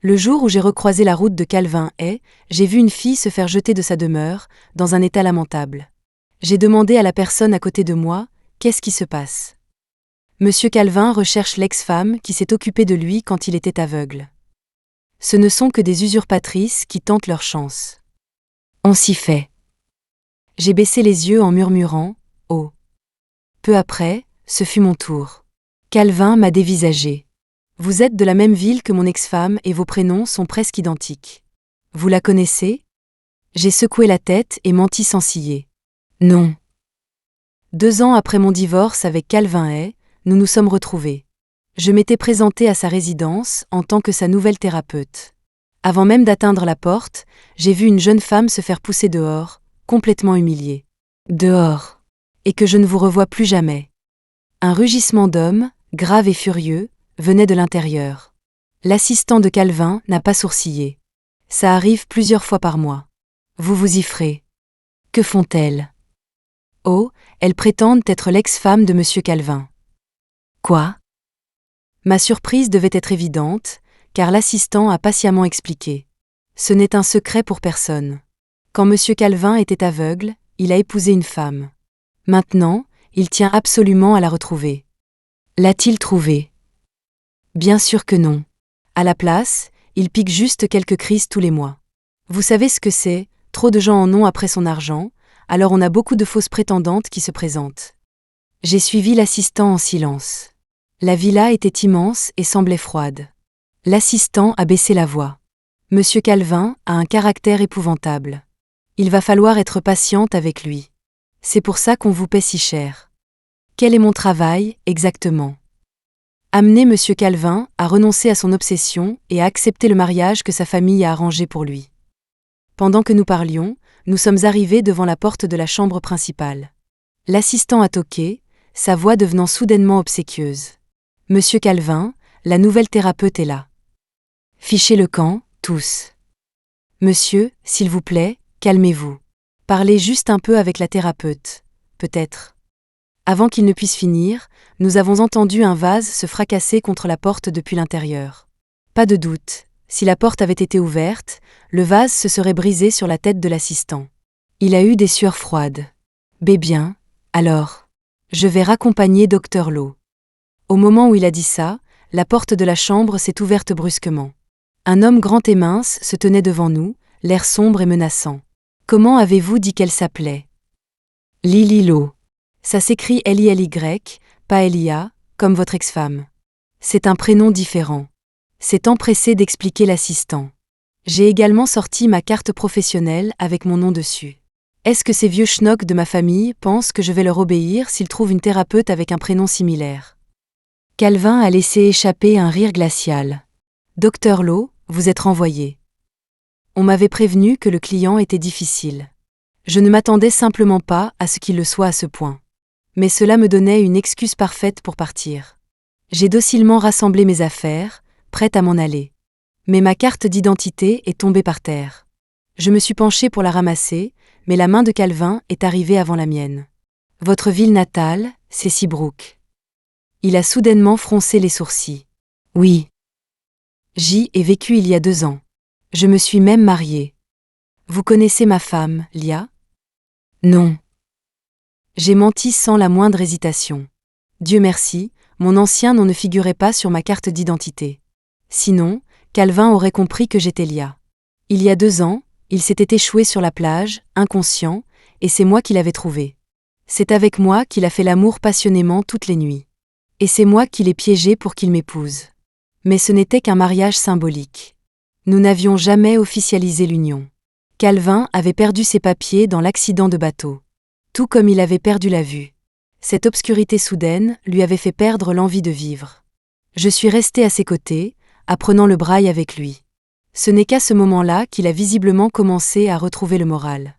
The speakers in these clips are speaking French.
Le jour où j'ai recroisé la route de Calvin Hay, j'ai vu une fille se faire jeter de sa demeure, dans un état lamentable. J'ai demandé à la personne à côté de moi, « Qu'est-ce qui se passe ?» Monsieur Calvin recherche l'ex-femme qui s'est occupée de lui quand il était aveugle. Ce ne sont que des usurpatrices qui tentent leur chance. On s'y fait. J'ai baissé les yeux en murmurant, « Oh !» Peu après, ce fut mon tour. Calvin m'a dévisagé. Vous êtes de la même ville que mon ex-femme et vos prénoms sont presque identiques. Vous la connaissez ? J'ai secoué la tête et menti sans ciller. Non. 2 ans après mon divorce avec Calvin Hay, nous nous sommes retrouvés. Je m'étais présentée à sa résidence en tant que sa nouvelle thérapeute. Avant même d'atteindre la porte, j'ai vu une jeune femme se faire pousser dehors, complètement humiliée. Dehors. Et que je ne vous revois plus jamais. Un rugissement d'homme, grave et furieux, venait de l'intérieur. L'assistant de Calvin n'a pas sourcillé. Ça arrive plusieurs fois par mois. Vous vous y ferez. Que font-elles ? Oh, elles prétendent être l'ex-femme de Monsieur Calvin. Quoi ? Ma surprise devait être évidente, car l'assistant a patiemment expliqué. Ce n'est un secret pour personne. Quand Monsieur Calvin était aveugle, il a épousé une femme. Maintenant, il tient absolument à la retrouver. L'a-t-il trouvée ? Bien sûr que non. À la place, il pique juste quelques crises tous les mois. Vous savez ce que c'est, trop de gens en ont après son argent, alors on a beaucoup de fausses prétendantes qui se présentent. J'ai suivi l'assistant en silence. La villa était immense et semblait froide. L'assistant a baissé la voix. Monsieur Calvin a un caractère épouvantable. Il va falloir être patiente avec lui. C'est pour ça qu'on vous paie si cher. Quel est mon travail, exactement ? Amener Monsieur Calvin à renoncer à son obsession et à accepter le mariage que sa famille a arrangé pour lui. Pendant que nous parlions, nous sommes arrivés devant la porte de la chambre principale. L'assistant a toqué, sa voix devenant soudainement obséquieuse. Monsieur Calvin, la nouvelle thérapeute est là. Fichez le camp, tous. Monsieur, s'il vous plaît, calmez-vous. Parlez juste un peu avec la thérapeute, peut-être. Avant qu'il ne puisse finir, nous avons entendu un vase se fracasser contre la porte depuis l'intérieur. Pas de doute, si la porte avait été ouverte, le vase se serait brisé sur la tête de l'assistant. Il a eu des sueurs froides. Bien, alors. Je vais raccompagner Dr Lowe. Au moment où il a dit ça, la porte de la chambre s'est ouverte brusquement. Un homme grand et mince se tenait devant nous, l'air sombre et menaçant. Comment avez-vous dit qu'elle s'appelait ? Lily Lowe. Ça s'écrit L-I-L-Y, pas L-I-A, comme votre ex-femme. C'est un prénom différent. C'est empressé d'expliquer l'assistant. J'ai également sorti ma carte professionnelle avec mon nom dessus. Est-ce que ces vieux schnocks de ma famille pensent que je vais leur obéir s'ils trouvent une thérapeute avec un prénom similaire ? Calvin a laissé échapper un rire glacial. Dr Lowe, vous êtes renvoyé. On m'avait prévenu que le client était difficile. Je ne m'attendais simplement pas à ce qu'il le soit à ce point. Mais cela me donnait une excuse parfaite pour partir. J'ai docilement rassemblé mes affaires, prête à m'en aller. Mais ma carte d'identité est tombée par terre. Je me suis penchée pour la ramasser, mais la main de Calvin est arrivée avant la mienne. Votre ville natale, c'est Seabrook. Il a soudainement froncé les sourcils. Oui. J'y ai vécu il y a 2 ans. Je me suis même mariée. Vous connaissez ma femme, Lia ? Non. J'ai menti sans la moindre hésitation. Dieu merci, mon ancien nom ne figurait pas sur ma carte d'identité. Sinon, Calvin aurait compris que j'étais Lia. Il y a 2 ans, il s'était échoué sur la plage, inconscient, et c'est moi qui l'avais trouvé. C'est avec moi qu'il a fait l'amour passionnément toutes les nuits. Et c'est moi qui l'ai piégé pour qu'il m'épouse. Mais ce n'était qu'un mariage symbolique. Nous n'avions jamais officialisé l'union. Calvin avait perdu ses papiers dans l'accident de bateau. Tout comme il avait perdu la vue. Cette obscurité soudaine lui avait fait perdre l'envie de vivre. Je suis restée à ses côtés, apprenant le braille avec lui. Ce n'est qu'à ce moment-là qu'il a visiblement commencé à retrouver le moral.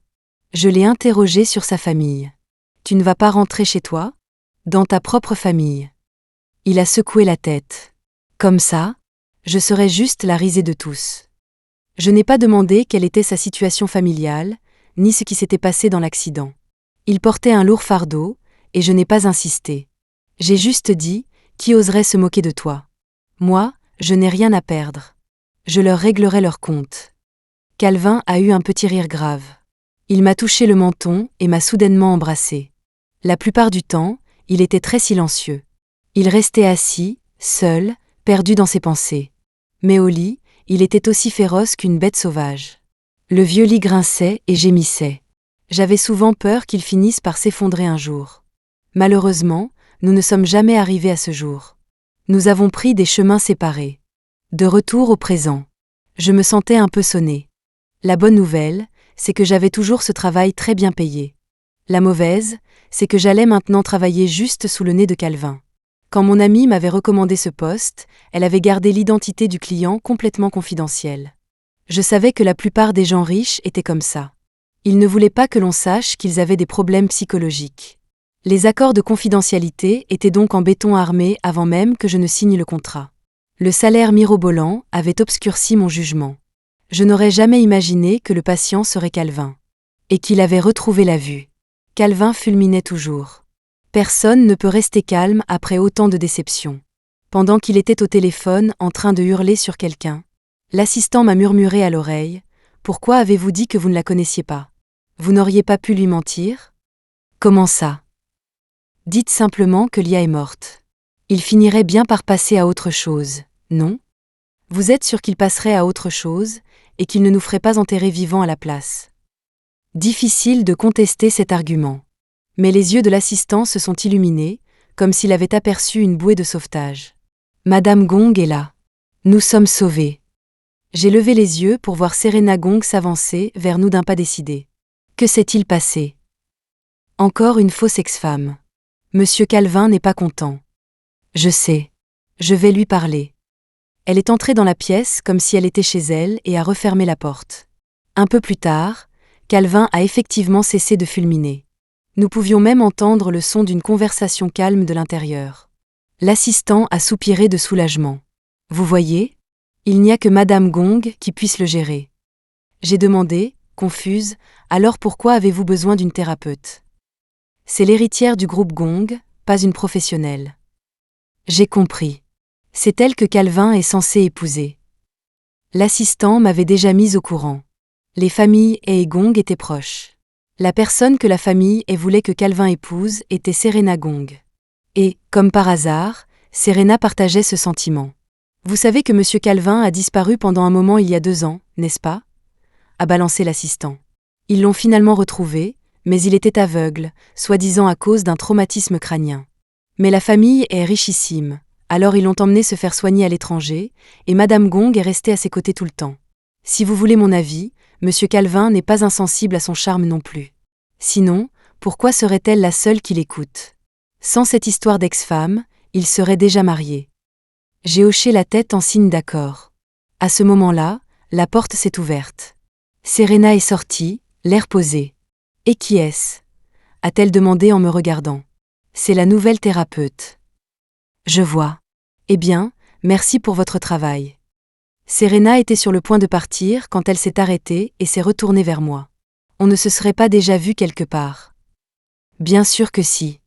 Je l'ai interrogé sur sa famille. « Tu ne vas pas rentrer chez toi ? Dans ta propre famille ?» Il a secoué la tête. « Comme ça, je serais juste la risée de tous. » Je n'ai pas demandé quelle était sa situation familiale, ni ce qui s'était passé dans l'accident. Il portait un lourd fardeau, et je n'ai pas insisté. J'ai juste dit, qui oserait se moquer de toi ? Moi, je n'ai rien à perdre. Je leur réglerai leur compte. Calvin a eu un petit rire grave. Il m'a touché le menton et m'a soudainement embrassé. La plupart du temps, il était très silencieux. Il restait assis, seul, perdu dans ses pensées. Mais au lit, il était aussi féroce qu'une bête sauvage. Le vieux lit grinçait et gémissait. J'avais souvent peur qu'il finisse par s'effondrer un jour. Malheureusement, nous ne sommes jamais arrivés à ce jour. Nous avons pris des chemins séparés. De retour au présent. Je me sentais un peu sonné. La bonne nouvelle, c'est que j'avais toujours ce travail très bien payé. La mauvaise, c'est que j'allais maintenant travailler juste sous le nez de Calvin. Quand mon amie m'avait recommandé ce poste, elle avait gardé l'identité du client complètement confidentielle. Je savais que la plupart des gens riches étaient comme ça. Ils ne voulaient pas que l'on sache qu'ils avaient des problèmes psychologiques. Les accords de confidentialité étaient donc en béton armé avant même que je ne signe le contrat. Le salaire mirobolant avait obscurci mon jugement. Je n'aurais jamais imaginé que le patient serait Calvin. Et qu'il avait retrouvé la vue. Calvin fulminait toujours. Personne ne peut rester calme après autant de déceptions. Pendant qu'il était au téléphone en train de hurler sur quelqu'un, l'assistant m'a murmuré à l'oreille : « Pourquoi avez-vous dit que vous ne la connaissiez pas ? Vous n'auriez pas pu lui mentir ? » « Comment ça ? Dites simplement que Lia est morte. Il finirait bien par passer à autre chose, non ? Vous êtes sûr qu'il passerait à autre chose, et qu'il ne nous ferait pas enterrer vivants à la place ? Difficile de contester cet argument. Mais les yeux de l'assistant se sont illuminés, comme s'il avait aperçu une bouée de sauvetage. Madame Gong est là. Nous sommes sauvés. J'ai levé les yeux pour voir Serena Gong s'avancer vers nous d'un pas décidé. Que s'est-il passé ? Encore une fausse ex-femme. Monsieur Calvin n'est pas content. Je sais. Je vais lui parler. Elle est entrée dans la pièce comme si elle était chez elle et a refermé la porte. Un peu plus tard, Calvin a effectivement cessé de fulminer. Nous pouvions même entendre le son d'une conversation calme de l'intérieur. L'assistant a soupiré de soulagement. Vous voyez ? Il n'y a que Madame Gong qui puisse le gérer. J'ai demandé, confuse, alors pourquoi avez-vous besoin d'une thérapeute ? C'est l'héritière du groupe Gong, pas une professionnelle. J'ai compris. C'est elle que Calvin est censé épouser. L'assistant m'avait déjà mise au courant. Les familles He et Gong étaient proches. La personne que la famille He voulait que Calvin épouse était Serena Gong. Et, comme par hasard, Serena partageait ce sentiment. Vous savez que Monsieur Calvin a disparu pendant un moment il y a 2 ans, n'est-ce pas ? A balancé l'assistant. Ils l'ont finalement retrouvé, mais il était aveugle, soi-disant à cause d'un traumatisme crânien. Mais la famille est richissime, alors ils l'ont emmené se faire soigner à l'étranger, et Madame Gong est restée à ses côtés tout le temps. Si vous voulez mon avis, Monsieur Calvin n'est pas insensible à son charme non plus. Sinon, pourquoi serait-elle la seule qui l'écoute ? Sans cette histoire d'ex-femme, il serait déjà marié. J'ai hoché la tête en signe d'accord. À ce moment-là, la porte s'est ouverte. Serena est sortie, l'air posé. « Et qui est-ce ? » a-t-elle demandé en me regardant. « C'est la nouvelle thérapeute. » Je vois. Eh bien, merci pour votre travail. Serena était sur le point de partir quand elle s'est arrêtée et s'est retournée vers moi. On ne se serait pas déjà vu quelque part. Bien sûr que si.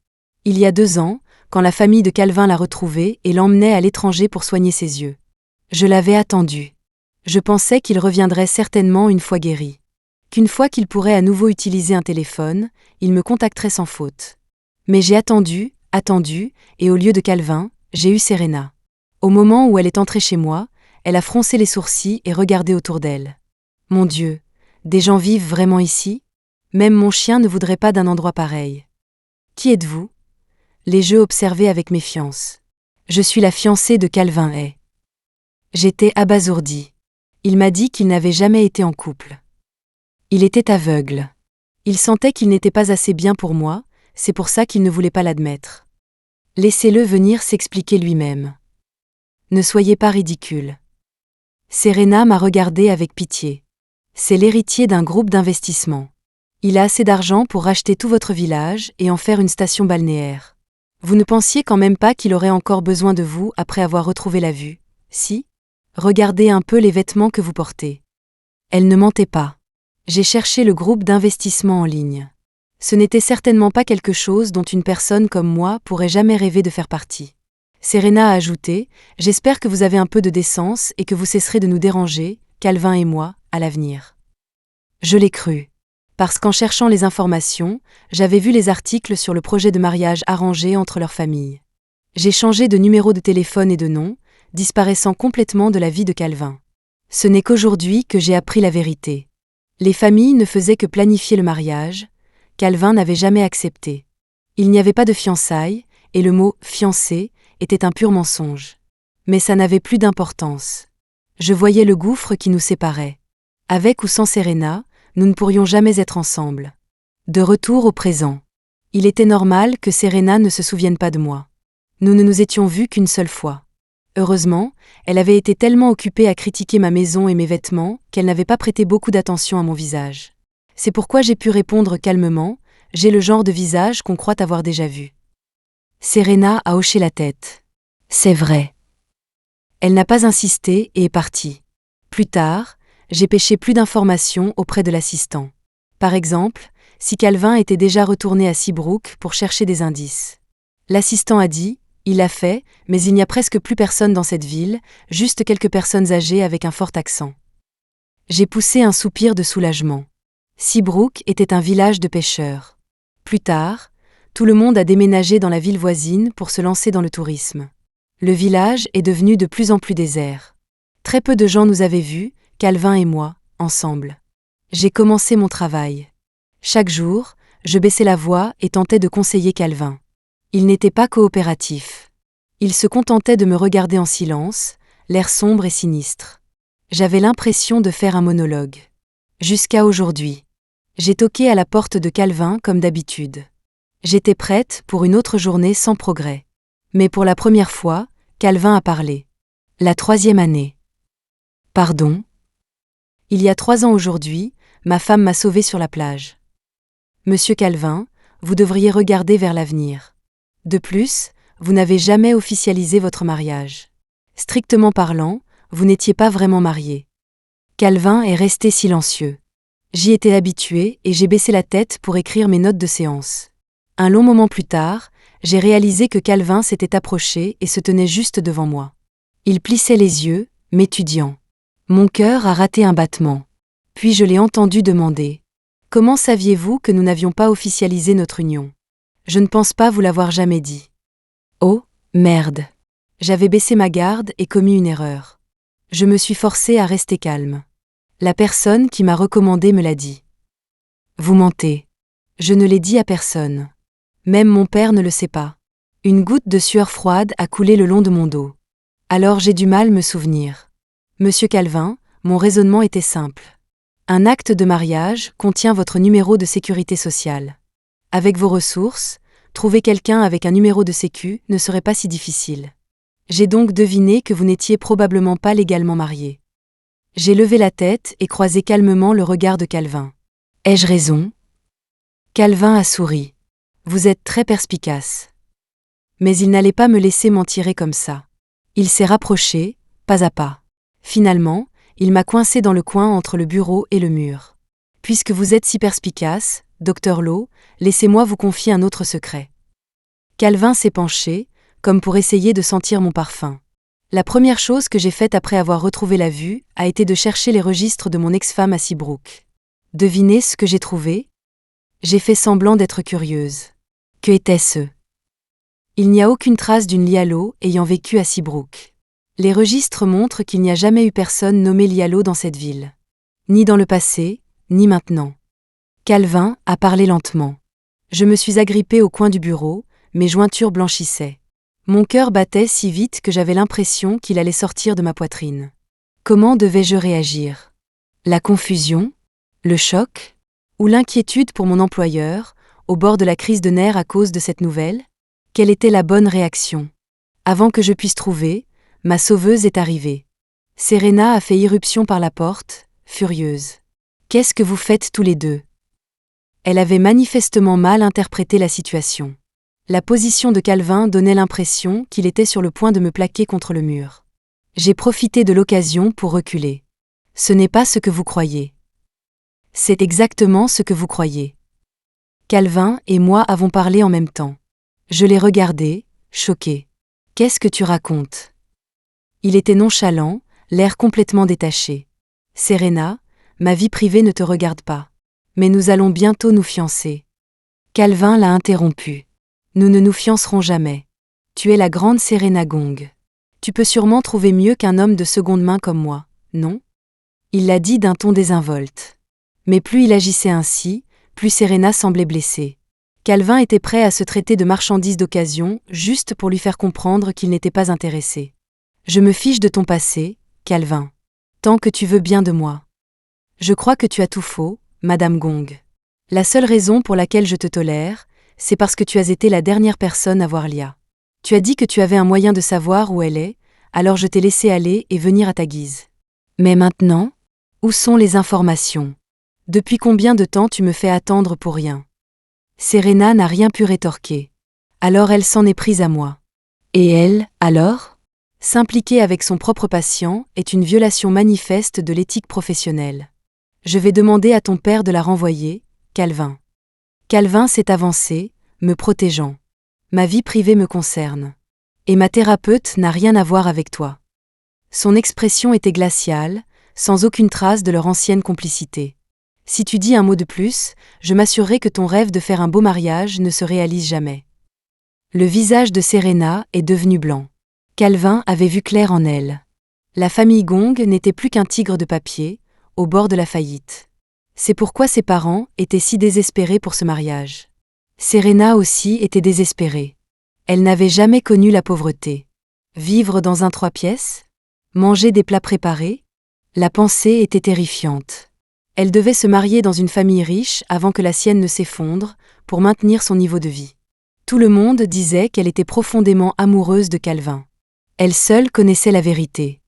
Il y a 2 ans, quand la famille de Calvin l'a retrouvée et l'emmenait à l'étranger pour soigner ses yeux. Je l'avais attendu. Je pensais qu'il reviendrait certainement une fois guéri. Qu'une fois qu'il pourrait à nouveau utiliser un téléphone, il me contacterait sans faute. Mais j'ai attendu, et au lieu de Calvin, j'ai eu Serena. Au moment où elle est entrée chez moi, elle a froncé les sourcils et regardé autour d'elle. Mon Dieu, des gens vivent vraiment ici ? Même mon chien ne voudrait pas d'un endroit pareil. Qui êtes-vous ? Les jeux observés avec méfiance. Je suis la fiancée de Calvin He. J'étais abasourdie. Il m'a dit qu'il n'avait jamais été en couple. Il était aveugle. Il sentait qu'il n'était pas assez bien pour moi, c'est pour ça qu'il ne voulait pas l'admettre. Laissez-le venir s'expliquer lui-même. Ne soyez pas ridicule. Serena m'a regardé avec pitié. C'est l'héritier d'un groupe d'investissement. Il a assez d'argent pour racheter tout votre village et en faire une station balnéaire. Vous ne pensiez quand même pas qu'il aurait encore besoin de vous après avoir retrouvé la vue, si ? Regardez un peu les vêtements que vous portez. Elle ne mentait pas. J'ai cherché le groupe d'investissement en ligne. Ce n'était certainement pas quelque chose dont une personne comme moi pourrait jamais rêver de faire partie. Serena a ajouté, « J'espère que vous avez un peu de décence et que vous cesserez de nous déranger, Calvin et moi, à l'avenir. » Je l'ai cru. Parce qu'en cherchant les informations, j'avais vu les articles sur le projet de mariage arrangé entre leurs familles. J'ai changé de numéro de téléphone et de nom, disparaissant complètement de la vie de Calvin. Ce n'est qu'aujourd'hui que j'ai appris la vérité. Les familles ne faisaient que planifier le mariage, Calvin n'avait jamais accepté. Il n'y avait pas de fiançailles, et le mot « fiancé » était un pur mensonge. Mais ça n'avait plus d'importance. Je voyais le gouffre qui nous séparait. Avec ou sans Serena, nous ne pourrions jamais être ensemble. De retour au présent. Il était normal que Serena ne se souvienne pas de moi. Nous ne nous étions vus qu'une seule fois. Heureusement, elle avait été tellement occupée à critiquer ma maison et mes vêtements qu'elle n'avait pas prêté beaucoup d'attention à mon visage. C'est pourquoi j'ai pu répondre calmement, « J'ai le genre de visage qu'on croit avoir déjà vu. » Serena a hoché la tête. « C'est vrai. » Elle n'a pas insisté et est partie. Plus tard, j'ai pêché plus d'informations auprès de l'assistant. Par exemple, si Calvin était déjà retourné à Seabrook pour chercher des indices. L'assistant a dit, il l'a fait, mais il n'y a presque plus personne dans cette ville, juste quelques personnes âgées avec un fort accent. J'ai poussé un soupir de soulagement. Seabrook était un village de pêcheurs. Plus tard, tout le monde a déménagé dans la ville voisine pour se lancer dans le tourisme. Le village est devenu de plus en plus désert. Très peu de gens nous avaient vus, Calvin et moi, ensemble. J'ai commencé mon travail. Chaque jour, je baissais la voix et tentais de conseiller Calvin. Il n'était pas coopératif. Il se contentait de me regarder en silence, l'air sombre et sinistre. J'avais l'impression de faire un monologue. Jusqu'à aujourd'hui. J'ai toqué à la porte de Calvin comme d'habitude. J'étais prête pour une autre journée sans progrès. Mais pour la première fois, Calvin a parlé. La 3e année. Pardon ? Il y a 3 ans aujourd'hui, ma femme m'a sauvée sur la plage. Monsieur Calvin, vous devriez regarder vers l'avenir. De plus, vous n'avez jamais officialisé votre mariage. Strictement parlant, vous n'étiez pas vraiment marié. Calvin est resté silencieux. J'y étais habituée et j'ai baissé la tête pour écrire mes notes de séance. Un long moment plus tard, j'ai réalisé que Calvin s'était approché et se tenait juste devant moi. Il plissait les yeux, m'étudiant. Mon cœur a raté un battement. Puis je l'ai entendu demander « Comment saviez-vous que nous n'avions pas officialisé notre union ? Je ne pense pas vous l'avoir jamais dit. » Oh, merde. J'avais baissé ma garde et commis une erreur. Je me suis forcée à rester calme. La personne qui m'a recommandé me l'a dit. Vous mentez. Je ne l'ai dit à personne. Même mon père ne le sait pas. Une goutte de sueur froide a coulé le long de mon dos. Alors j'ai du mal me souvenir. Monsieur Calvin, mon raisonnement était simple. Un acte de mariage contient votre numéro de sécurité sociale. Avec vos ressources, trouver quelqu'un avec un numéro de sécu ne serait pas si difficile. J'ai donc deviné que vous n'étiez probablement pas légalement marié. J'ai levé la tête et croisé calmement le regard de Calvin. Ai-je raison ? Calvin a souri. Vous êtes très perspicace. Mais il n'allait pas me laisser m'en tirer comme ça. Il s'est rapproché, pas à pas. Finalement, il m'a coincé dans le coin entre le bureau et le mur. Puisque vous êtes si perspicace, Dr Lowe, laissez-moi vous confier un autre secret. Calvin s'est penché, comme pour essayer de sentir mon parfum. La première chose que j'ai faite après avoir retrouvé la vue a été de chercher les registres de mon ex-femme à Seabrook. Devinez ce que j'ai trouvé ? J'ai fait semblant d'être curieuse. Que était-ce ? Il n'y a aucune trace d'une Lialo ayant vécu à Seabrook. Les registres montrent qu'il n'y a jamais eu personne nommée Lialo dans cette ville. Ni dans le passé, ni maintenant. Calvin a parlé lentement. Je me suis agrippée au coin du bureau, mes jointures blanchissaient. Mon cœur battait si vite que j'avais l'impression qu'il allait sortir de ma poitrine. Comment devais-je réagir ? La confusion ? Le choc ? Ou l'inquiétude pour mon employeur, au bord de la crise de nerfs à cause de cette nouvelle ? Quelle était la bonne réaction ? Avant que je puisse trouver, ma sauveuse est arrivée. Serena a fait irruption par la porte, furieuse. « Qu'est-ce que vous faites tous les deux ?» Elle avait manifestement mal interprété la situation. La position de Calvin donnait l'impression qu'il était sur le point de me plaquer contre le mur. J'ai profité de l'occasion pour reculer. Ce n'est pas ce que vous croyez. C'est exactement ce que vous croyez. Calvin et moi avons parlé en même temps. Je l'ai regardé, choqué. Qu'est-ce que tu racontes? Il était nonchalant, l'air complètement détaché. Serena, ma vie privée ne te regarde pas. Mais nous allons bientôt nous fiancer. Calvin l'a interrompu. Nous ne nous fiancerons jamais. Tu es la grande Serena Gong. Tu peux sûrement trouver mieux qu'un homme de seconde main comme moi, non? Il l'a dit d'un ton désinvolte. Mais plus il agissait ainsi, plus Serena semblait blessée. Calvin était prêt à se traiter de marchandise d'occasion juste pour lui faire comprendre qu'il n'était pas intéressé. Je me fiche de ton passé, Calvin. Tant que tu veux bien de moi. Je crois que tu as tout faux, Madame Gong. La seule raison pour laquelle je te tolère, c'est parce que tu as été la dernière personne à voir Lia. Tu as dit que tu avais un moyen de savoir où elle est, alors je t'ai laissé aller et venir à ta guise. Mais maintenant, où sont les informations? Depuis combien de temps tu me fais attendre pour rien? Serena n'a rien pu rétorquer. Alors elle s'en est prise à moi. Et elle, alors? S'impliquer avec son propre patient est une violation manifeste de l'éthique professionnelle. Je vais demander à ton père de la renvoyer, Calvin. Calvin s'est avancé, me protégeant. Ma vie privée me concerne. Et ma thérapeute n'a rien à voir avec toi. Son expression était glaciale, sans aucune trace de leur ancienne complicité. Si tu dis un mot de plus, je m'assurerai que ton rêve de faire un beau mariage ne se réalise jamais. Le visage de Serena est devenu blanc. Calvin avait vu clair en elle. La famille Gong n'était plus qu'un tigre de papier, au bord de la faillite. C'est pourquoi ses parents étaient si désespérés pour ce mariage. Serena aussi était désespérée. Elle n'avait jamais connu la pauvreté. Vivre dans un 3 pièces? Manger des plats préparés? La pensée était terrifiante. Elle devait se marier dans une famille riche avant que la sienne ne s'effondre, pour maintenir son niveau de vie. Tout le monde disait qu'elle était profondément amoureuse de Calvin. Elle seule connaissait la vérité.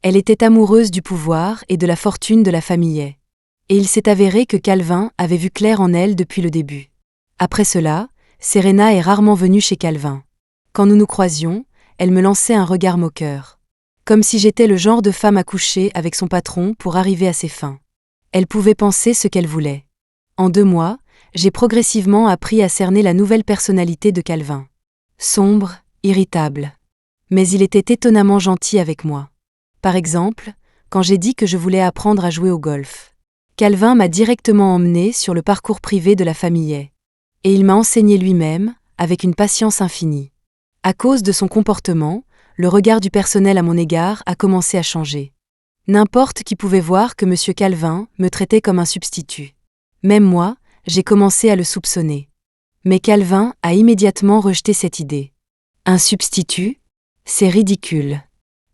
Elle était amoureuse du pouvoir et de la fortune de la famille. Et il s'est avéré que Calvin avait vu clair en elle depuis le début. Après cela, Serena est rarement venue chez Calvin. Quand nous nous croisions, elle me lançait un regard moqueur. Comme si j'étais le genre de femme à coucher avec son patron pour arriver à ses fins. Elle pouvait penser ce qu'elle voulait. En 2 mois, j'ai progressivement appris à cerner la nouvelle personnalité de Calvin. Sombre, irritable. Mais il était étonnamment gentil avec moi. Par exemple, quand j'ai dit que je voulais apprendre à jouer au golf. Calvin m'a directement emmené sur le parcours privé de la famille. Et il m'a enseigné lui-même, avec une patience infinie. À cause de son comportement, le regard du personnel à mon égard a commencé à changer. N'importe qui pouvait voir que M. Calvin me traitait comme un substitut. Même moi, j'ai commencé à le soupçonner. Mais Calvin a immédiatement rejeté cette idée. Un substitut? C'est ridicule.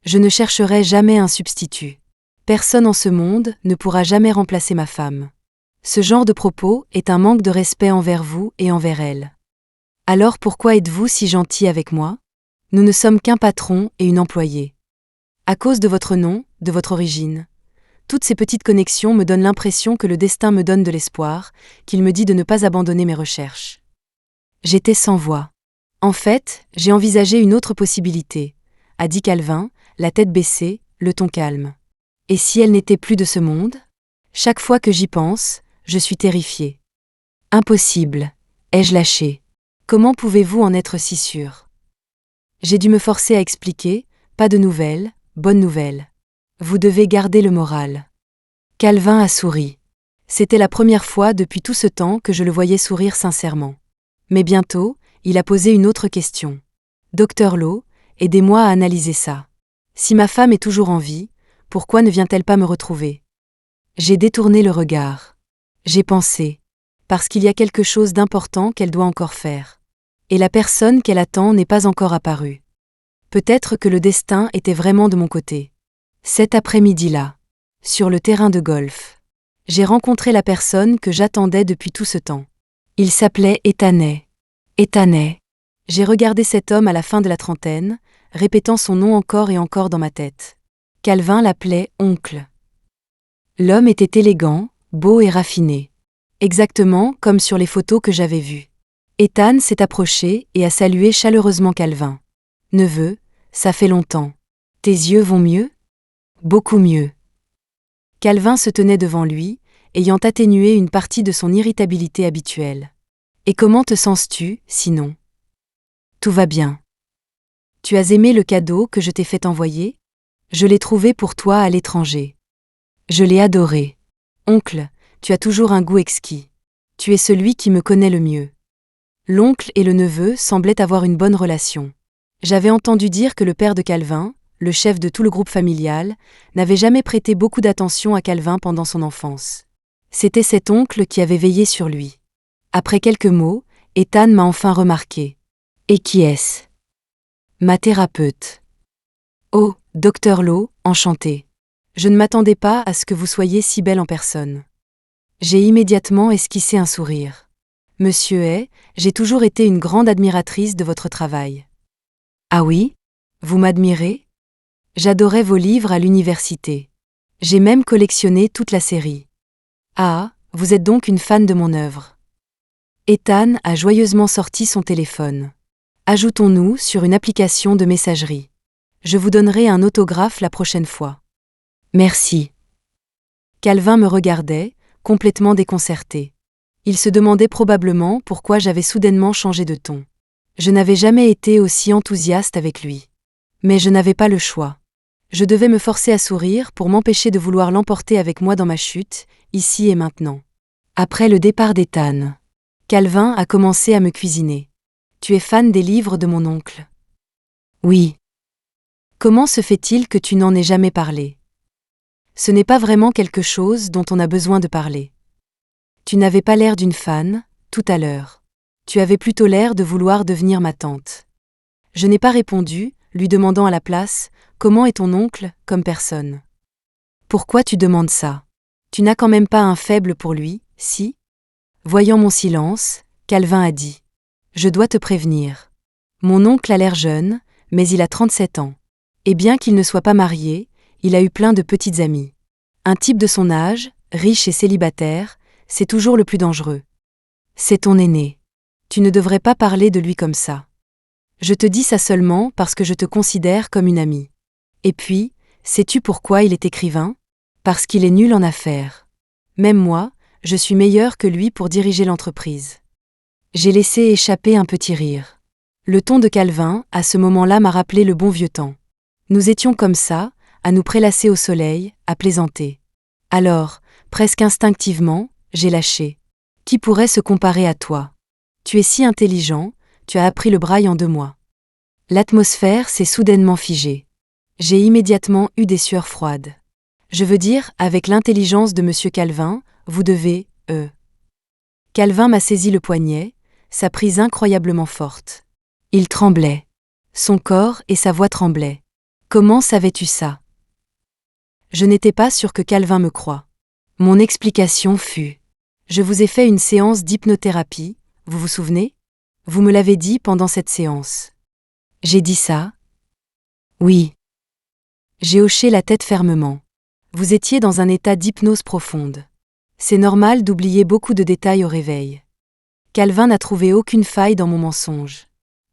Je ne chercherai jamais un substitut. Personne en ce monde ne pourra jamais remplacer ma femme. Ce genre de propos est un manque de respect envers vous et envers elle. Alors pourquoi êtes-vous si gentil avec moi? Nous ne sommes qu'un patron et une employée. À cause de votre nom, de votre origine. Toutes ces petites connexions me donnent l'impression que le destin me donne de l'espoir, qu'il me dit de ne pas abandonner mes recherches. J'étais sans voix. En fait, j'ai envisagé une autre possibilité, a dit Calvin, la tête baissée, le ton calme. Et si elle n'était plus de ce monde? Chaque fois que j'y pense, je suis terrifiée. Impossible, ai-je lâché. Comment pouvez-vous en être si sûr? J'ai dû me forcer à expliquer, pas de nouvelles, bonnes nouvelles. Vous devez garder le moral. Calvin a souri. C'était la première fois depuis tout ce temps que je le voyais sourire sincèrement. Mais bientôt, il a posé une autre question. Docteur Lowe, aidez-moi à analyser ça. Si ma femme est toujours en vie, pourquoi ne vient-elle pas me retrouver? J'ai détourné le regard. J'ai pensé. Parce qu'il y a quelque chose d'important qu'elle doit encore faire. Et la personne qu'elle attend n'est pas encore apparue. Peut-être que le destin était vraiment de mon côté. Cet après-midi-là, sur le terrain de golf, j'ai rencontré la personne que j'attendais depuis tout ce temps. Il s'appelait Etanet. Etanet. J'ai regardé cet homme à la fin de la trentaine, répétant son nom encore et encore dans ma tête. Calvin l'appelait oncle. L'homme était élégant, beau et raffiné. Exactement comme sur les photos que j'avais vues. Ethan s'est approché et a salué chaleureusement Calvin. Neveu, ça fait longtemps. Tes yeux vont mieux? Beaucoup mieux. Calvin se tenait devant lui, ayant atténué une partie de son irritabilité habituelle. Et comment te sens-tu, sinon? Tout va bien. Tu as aimé le cadeau que je t'ai fait envoyer? Je l'ai trouvé pour toi à l'étranger. Je l'ai adoré. Oncle, tu as toujours un goût exquis. Tu es celui qui me connaît le mieux. L'oncle et le neveu semblaient avoir une bonne relation. J'avais entendu dire que le père de Calvin, le chef de tout le groupe familial, n'avait jamais prêté beaucoup d'attention à Calvin pendant son enfance. C'était cet oncle qui avait veillé sur lui. Après quelques mots, Ethan m'a enfin remarqué. Et qui est-ce? Ma thérapeute. Oh, docteur Lowe, enchanté. Je ne m'attendais pas à ce que vous soyez si belle en personne. J'ai immédiatement esquissé un sourire. Monsieur Hay, j'ai toujours été une grande admiratrice de votre travail. Ah oui? Vous m'admirez? J'adorais vos livres à l'université. J'ai même collectionné toute la série. Ah, vous êtes donc une fan de mon œuvre. Ethan a joyeusement sorti son téléphone. Ajoutons-nous sur une application de messagerie. Je vous donnerai un autographe la prochaine fois. Merci. Calvin me regardait, complètement déconcerté. Il se demandait probablement pourquoi j'avais soudainement changé de ton. Je n'avais jamais été aussi enthousiaste avec lui. Mais je n'avais pas le choix. Je devais me forcer à sourire pour m'empêcher de vouloir l'emporter avec moi dans ma chute, ici et maintenant. Après le départ d'Ethan, Calvin a commencé à me cuisiner. Tu es fan des livres de mon oncle? Oui. Comment se fait-il que tu n'en aies jamais parlé? Ce n'est pas vraiment quelque chose dont on a besoin de parler. Tu n'avais pas l'air d'une fan, tout à l'heure. Tu avais plutôt l'air de vouloir devenir ma tante. Je n'ai pas répondu, lui demandant à la place, comment est ton oncle, comme personne? Pourquoi tu demandes ça? Tu n'as quand même pas un faible pour lui, si? Voyant mon silence, Calvin a dit. Je dois te prévenir. Mon oncle a l'air jeune, mais il a 37 ans. Et bien qu'il ne soit pas marié, il a eu plein de petites amies. Un type de son âge, riche et célibataire, c'est toujours le plus dangereux. C'est ton aîné. Tu ne devrais pas parler de lui comme ça. Je te dis ça seulement parce que je te considère comme une amie. Et puis, sais-tu pourquoi il est écrivain? Parce qu'il est nul en affaires. Même moi, je suis meilleur que lui pour diriger l'entreprise. J'ai laissé échapper un petit rire. Le ton de Calvin, à ce moment-là, m'a rappelé le bon vieux temps. Nous étions comme ça, à nous prélasser au soleil, à plaisanter. Alors, presque instinctivement, j'ai lâché. Qui pourrait se comparer à toi? Tu es si intelligent, tu as appris le braille en 2 mois. L'atmosphère s'est soudainement figée. J'ai immédiatement eu des sueurs froides. Je veux dire, avec l'intelligence de Monsieur Calvin, vous devez, Calvin m'a saisi le poignet, sa prise incroyablement forte. Il tremblait. Son corps et sa voix tremblaient. Comment savais-tu ça? Je n'étais pas sûr que Calvin me croie. Mon explication fut. Je vous ai fait une séance d'hypnothérapie, vous vous souvenez? Vous me l'avez dit pendant cette séance. J'ai dit ça? Oui. J'ai hoché la tête fermement. Vous étiez dans un état d'hypnose profonde. C'est normal d'oublier beaucoup de détails au réveil. Calvin n'a trouvé aucune faille dans mon mensonge.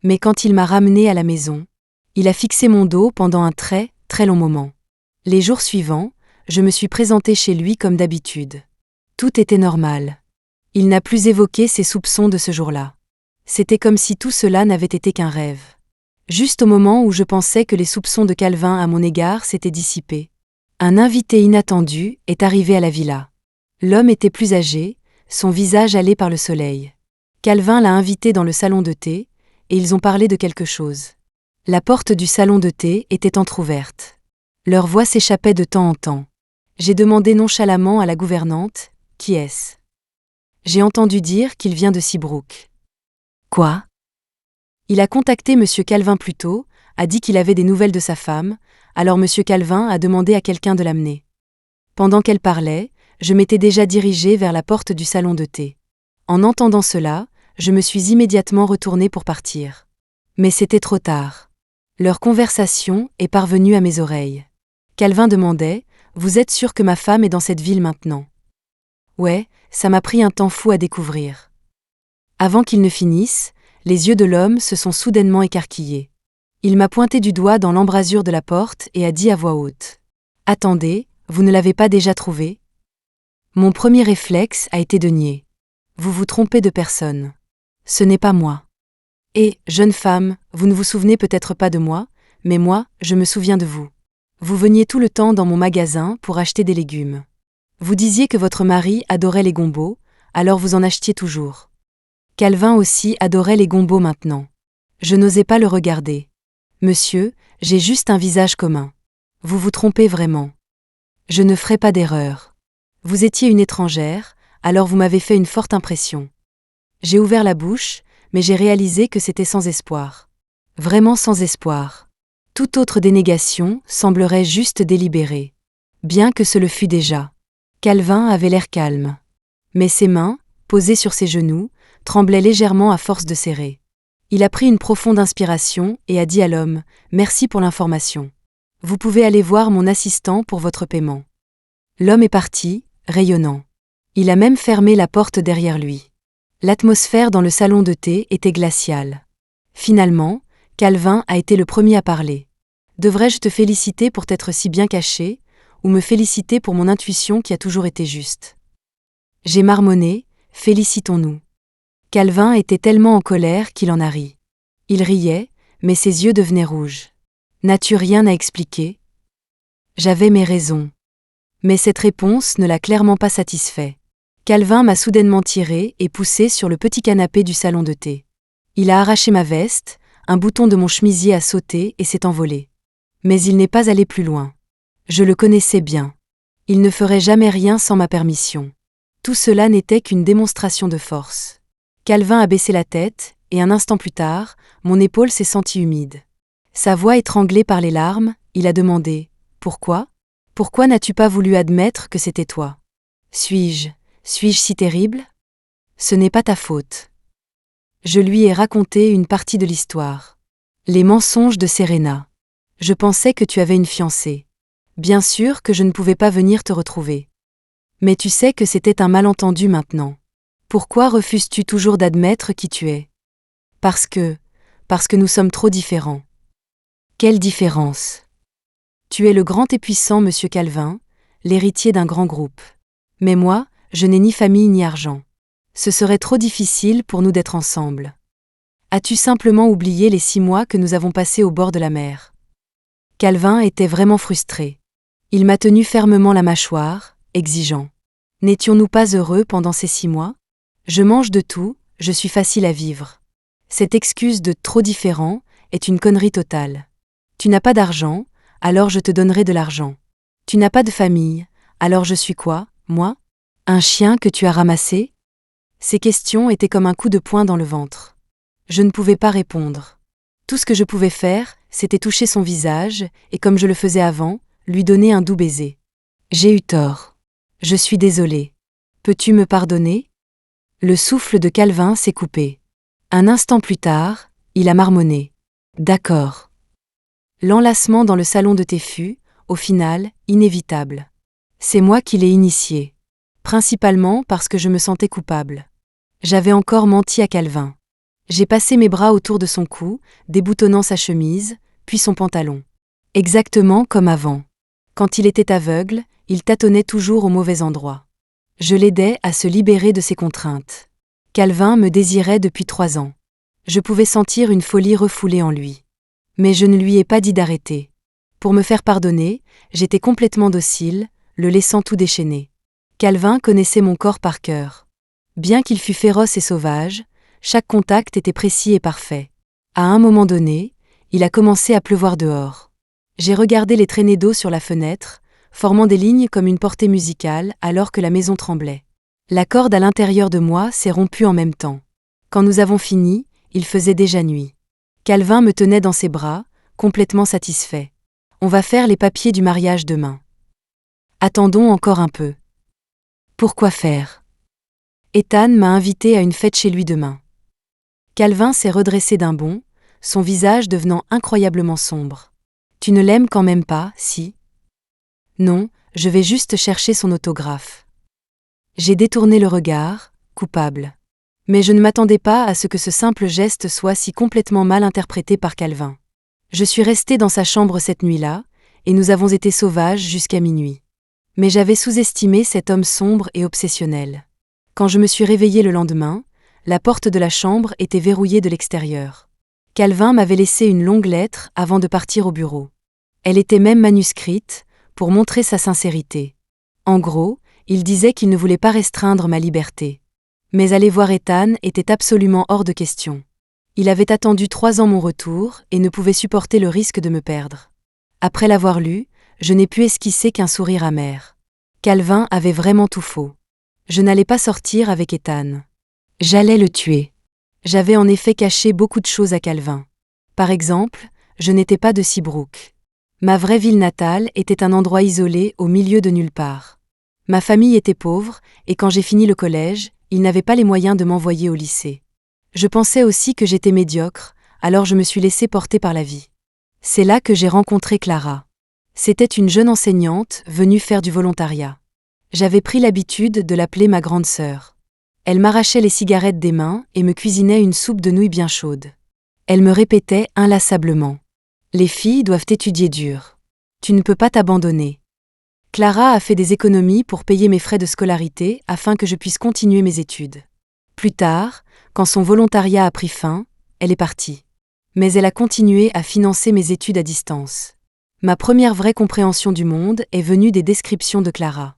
Mais quand il m'a ramené à la maison, il a fixé mon dos pendant un très, très long moment. Les jours suivants, je me suis présentée chez lui comme d'habitude. Tout était normal. Il n'a plus évoqué ses soupçons de ce jour-là. C'était comme si tout cela n'avait été qu'un rêve. Juste au moment où je pensais que les soupçons de Calvin à mon égard s'étaient dissipés, un invité inattendu est arrivé à la villa. L'homme était plus âgé, son visage hâlé par le soleil. Calvin l'a invité dans le salon de thé, et ils ont parlé de quelque chose. La porte du salon de thé était entr'ouverte. Leur voix s'échappait de temps en temps. J'ai demandé nonchalamment à la gouvernante, « Qui est-ce » J'ai entendu dire qu'il vient de Seabrook. Quoi? Il a contacté Monsieur Calvin plus tôt, a dit qu'il avait des nouvelles de sa femme, alors Monsieur Calvin a demandé à quelqu'un de l'amener. Pendant qu'elle parlait, je m'étais déjà dirigée vers la porte du salon de thé. En entendant cela, je me suis immédiatement retournée pour partir. Mais c'était trop tard. Leur conversation est parvenue à mes oreilles. Calvin demandait, « Vous êtes sûr que ma femme est dans cette ville maintenant ?» Ouais, ça m'a pris un temps fou à découvrir. Avant qu'il ne finisse, les yeux de l'homme se sont soudainement écarquillés. Il m'a pointé du doigt dans l'embrasure de la porte et a dit à voix haute. « Attendez, vous ne l'avez pas déjà trouvé ?» Mon premier réflexe a été de nier. « Vous vous trompez de personne. Ce n'est pas moi. » Et, jeune femme, vous ne vous souvenez peut-être pas de moi, mais moi, je me souviens de vous. Vous veniez tout le temps dans mon magasin pour acheter des légumes. Vous disiez que votre mari adorait les gombos, alors vous en achetiez toujours. Calvin aussi adorait les gombos maintenant. Je n'osais pas le regarder. Monsieur, j'ai juste un visage commun. Vous vous trompez vraiment. Je ne ferai pas d'erreur. Vous étiez une étrangère, alors vous m'avez fait une forte impression. J'ai ouvert la bouche, mais j'ai réalisé que c'était sans espoir. Vraiment sans espoir. Toute autre dénégation semblerait juste délibérée. Bien que ce le fût déjà. Calvin avait l'air calme. Mais ses mains, posées sur ses genoux, tremblaient légèrement à force de serrer. Il a pris une profonde inspiration et a dit à l'homme « Merci pour l'information. Vous pouvez aller voir mon assistant pour votre paiement. » L'homme est parti, rayonnant. Il a même fermé la porte derrière lui. L'atmosphère dans le salon de thé était glaciale. Finalement, Calvin a été le premier à parler. Devrais-je te féliciter pour t'être si bien caché, ou me féliciter pour mon intuition qui a toujours été juste? J'ai marmonné, félicitons-nous. Calvin était tellement en colère qu'il en a ri. Il riait, mais ses yeux devenaient rouges. N'as-tu rien à expliquer? J'avais mes raisons. Mais cette réponse ne l'a clairement pas satisfait. Calvin m'a soudainement tiré et poussé sur le petit canapé du salon de thé. Il a arraché ma veste, un bouton de mon chemisier a sauté et s'est envolé. Mais il n'est pas allé plus loin. Je le connaissais bien. Il ne ferait jamais rien sans ma permission. Tout cela n'était qu'une démonstration de force. Calvin a baissé la tête, et un instant plus tard, mon épaule s'est sentie humide. Sa voix étranglée par les larmes, il a demandé « Pourquoi ? Pourquoi n'as-tu pas voulu admettre que c'était toi ? Suis-je si terrible ? Ce n'est pas ta faute. » Je lui ai raconté une partie de l'histoire. Les mensonges de Serena. Je pensais que tu avais une fiancée. Bien sûr que je ne pouvais pas venir te retrouver. Mais tu sais que c'était un malentendu maintenant. Pourquoi refuses-tu toujours d'admettre qui tu es ? Parce que nous sommes trop différents. Quelle différence ? Tu es le grand et puissant Monsieur Calvin, l'héritier d'un grand groupe. Mais moi, je n'ai ni famille ni argent. Ce serait trop difficile pour nous d'être ensemble. As-tu simplement oublié les 6 mois que nous avons passés au bord de la mer ? Calvin était vraiment frustré. Il m'a tenu fermement la mâchoire, exigeant. N'étions-nous pas heureux pendant ces 6 mois ? Je mange de tout, je suis facile à vivre. Cette excuse de trop différent est une connerie totale. Tu n'as pas d'argent, alors je te donnerai de l'argent. Tu n'as pas de famille, alors je suis quoi, moi ? Un chien que tu as ramassé ? Ces questions étaient comme un coup de poing dans le ventre. Je ne pouvais pas répondre. Tout ce que je pouvais faire, c'était toucher son visage, et comme je le faisais avant, lui donner un doux baiser. J'ai eu tort. Je suis désolée. Peux-tu me pardonner ? Le souffle de Calvin s'est coupé. Un instant plus tard, il a marmonné. D'accord. L'enlacement dans le salon de thé fut, au final, inévitable. C'est moi qui l'ai initié. Principalement parce que je me sentais coupable. J'avais encore menti à Calvin. J'ai passé mes bras autour de son cou, déboutonnant sa chemise, puis son pantalon. Exactement comme avant. Quand il était aveugle, il tâtonnait toujours au mauvais endroit. Je l'aidais à se libérer de ses contraintes. Calvin me désirait depuis 3 ans. Je pouvais sentir une folie refoulée en lui. Mais je ne lui ai pas dit d'arrêter. Pour me faire pardonner, j'étais complètement docile, le laissant tout déchaîner. Calvin connaissait mon corps par cœur. Bien qu'il fût féroce et sauvage, chaque contact était précis et parfait. À un moment donné, il a commencé à pleuvoir dehors. J'ai regardé les traînées d'eau sur la fenêtre, formant des lignes comme une portée musicale alors que la maison tremblait. La corde à l'intérieur de moi s'est rompue en même temps. Quand nous avons fini, il faisait déjà nuit. Calvin me tenait dans ses bras, complètement satisfait. On va faire les papiers du mariage demain. Attendons encore un peu. Pourquoi faire ? Ethan m'a invité à une fête chez lui demain. Calvin s'est redressé d'un bond, son visage devenant incroyablement sombre. Tu ne l'aimes quand même pas, si ? Non, je vais juste chercher son autographe. J'ai détourné le regard, coupable. Mais je ne m'attendais pas à ce que ce simple geste soit si complètement mal interprété par Calvin. Je suis restée dans sa chambre cette nuit-là, et nous avons été sauvages jusqu'à minuit. Mais j'avais sous-estimé cet homme sombre et obsessionnel. Quand je me suis réveillée le lendemain, la porte de la chambre était verrouillée de l'extérieur. Calvin m'avait laissé une longue lettre avant de partir au bureau. Elle était même manuscrite, pour montrer sa sincérité. En gros, il disait qu'il ne voulait pas restreindre ma liberté. Mais aller voir Ethan était absolument hors de question. Il avait attendu 3 ans mon retour et ne pouvait supporter le risque de me perdre. Après l'avoir lu, je n'ai pu esquisser qu'un sourire amer. Calvin avait vraiment tout faux. Je n'allais pas sortir avec Ethan. J'allais le tuer. J'avais en effet caché beaucoup de choses à Calvin. Par exemple, je n'étais pas de Seabrook. Ma vraie ville natale était un endroit isolé au milieu de nulle part. Ma famille était pauvre, et quand j'ai fini le collège, ils n'avaient pas les moyens de m'envoyer au lycée. Je pensais aussi que j'étais médiocre, alors je me suis laissé porter par la vie. C'est là que j'ai rencontré Clara. C'était une jeune enseignante venue faire du volontariat. J'avais pris l'habitude de l'appeler ma grande sœur. Elle m'arrachait les cigarettes des mains et me cuisinait une soupe de nouilles bien chaude. Elle me répétait inlassablement. « Les filles doivent étudier dur. Tu ne peux pas t'abandonner. » Clara a fait des économies pour payer mes frais de scolarité afin que je puisse continuer mes études. Plus tard, quand son volontariat a pris fin, elle est partie. Mais elle a continué à financer mes études à distance. Ma première vraie compréhension du monde est venue des descriptions de Clara.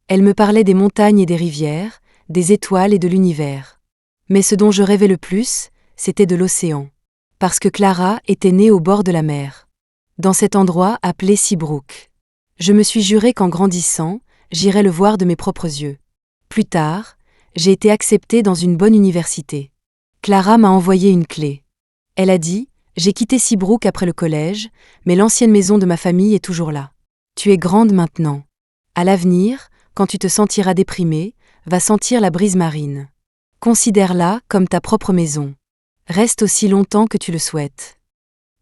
Elle me parlait des montagnes et des rivières, des étoiles et de l'univers. Mais ce dont je rêvais le plus, c'était de l'océan. Parce que Clara était née au bord de la mer. Dans cet endroit appelé Seabrook. Je me suis juré qu'en grandissant, j'irais le voir de mes propres yeux. Plus tard, j'ai été acceptée dans une bonne université. Clara m'a envoyé une clé. Elle a dit « J'ai quitté Seabrook après le collège, mais l'ancienne maison de ma famille est toujours là. Tu es grande maintenant. À l'avenir, quand tu te sentiras déprimée, va sentir la brise marine. Considère-la comme ta propre maison. Reste aussi longtemps que tu le souhaites. »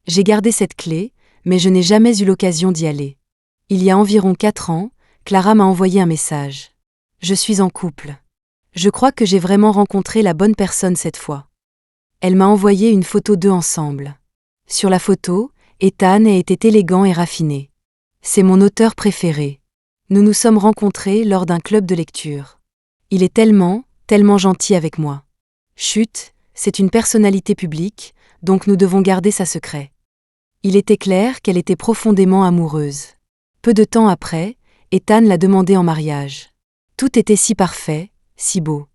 J'ai gardé cette clé, mais je n'ai jamais eu l'occasion d'y aller. Il y a environ 4 ans, Clara m'a envoyé un message. Je suis en couple. Je crois que j'ai vraiment rencontré la bonne personne cette fois. Elle m'a envoyé une photo d'eux ensemble. Sur la photo, Ethan était élégant et raffiné. C'est mon auteur préféré. Nous nous sommes rencontrés lors d'un club de lecture. Il est tellement gentil avec moi. Chut, c'est une personnalité publique, donc nous devons garder ça secret. Il était clair qu'elle était profondément amoureuse. Peu de temps après, Ethan l'a demandé en mariage. Tout était si parfait, si beau.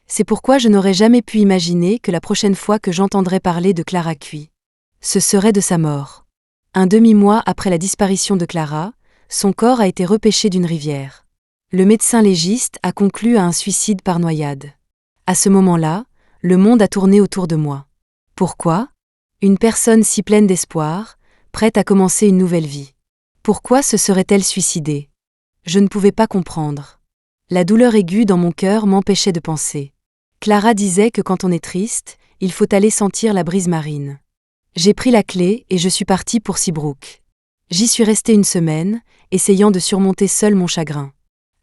C'est pourquoi je n'aurais jamais pu imaginer que la prochaine fois que j'entendrais parler de Clara Cui, ce serait de sa mort. Un demi-mois après la disparition de Clara, son corps a été repêché d'une rivière. Le médecin légiste a conclu à un suicide par noyade. À ce moment-là, le monde a tourné autour de moi. Pourquoi ? Une personne si pleine d'espoir, prête à commencer une nouvelle vie. Pourquoi se serait-elle suicidée ? Je ne pouvais pas comprendre. La douleur aiguë dans mon cœur m'empêchait de penser. Clara disait que quand on est triste, il faut aller sentir la brise marine. J'ai pris la clé et je suis partie pour Seabrook. J'y suis restée une semaine, essayant de surmonter seule mon chagrin.